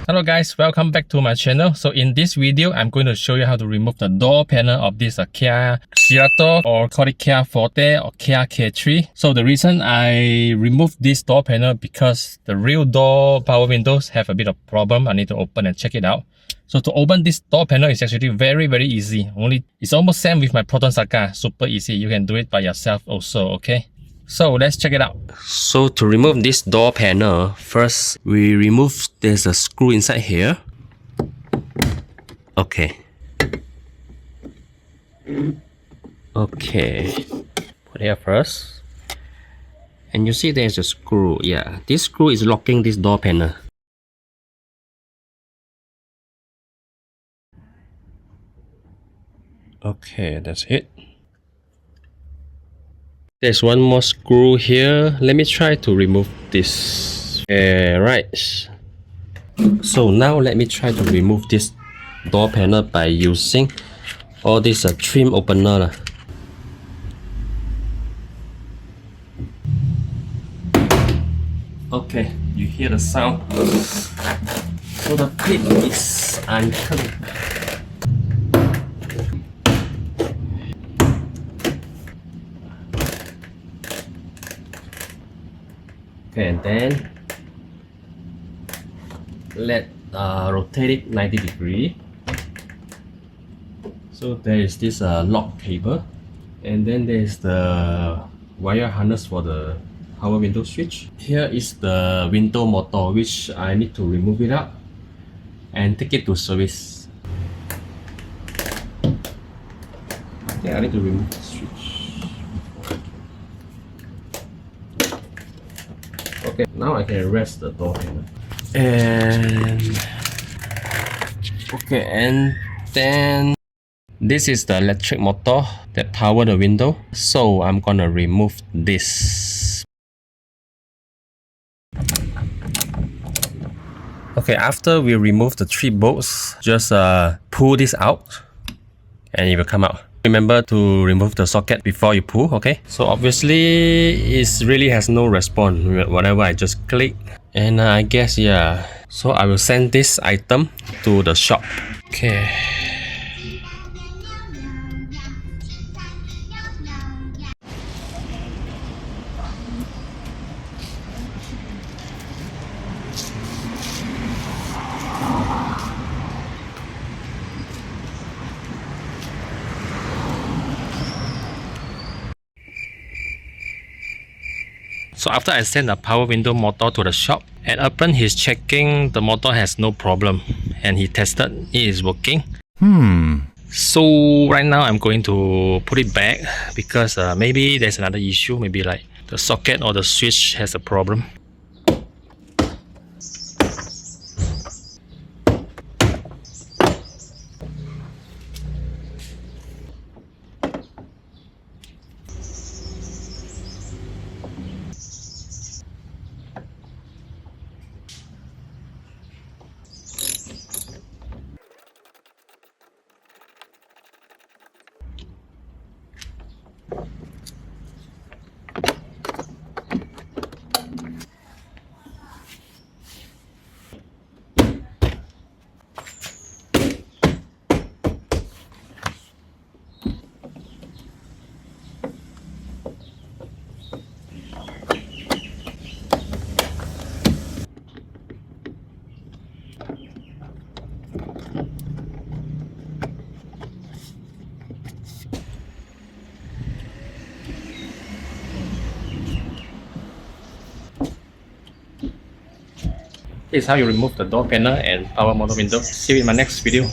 Hello guys, welcome back to my channel. So in this video, I'm going to show you how to remove the door panel of this Kia Cerato, or call it Kia Forte or Kia K3. So the reason I removed this door panel because the real door power windows have a bit of problem. I need to open and check it out. So to open this door panel is actually very easy. It's almost same with my Proton Saga, super easy. You can do it by yourself also, okay? So let's check it out. So to remove this door panel, first we remove, there's a screw inside here. Okay. Put here first. And you see there's a screw. Yeah, this screw is locking this door panel. Okay, that's it. There's one more screw here. Let me try to remove this. Right. So now let me try to remove this door panel by using all this trim opener. Okay, you hear the sound. So the clip is unclipped. Okay, and then let rotate it 90 degrees. So there is this lock cable, and then there is the wire harness for the power window switch. Here is the window motor, which I need to remove it out and take it to service. Yeah, I need to remove the switch. Okay, now I can rest the door panel. And then this is the electric motor that power the window. So I'm gonna remove this. Okay, after we remove the 3 bolts, just pull this out and it will come out. Remember to remove the socket before you pull, okay? So obviously it really has no response whenever I just click. And I guess, yeah. So I will send this item to the shop. Okay. So after I send the power window motor to the shop, and upon his checking, the motor has no problem, and he tested it is working. So right now I'm going to put it back because maybe there's another issue, maybe like the socket or the switch has a problem. This is how you remove the door panel and power motor window. See you in my next video.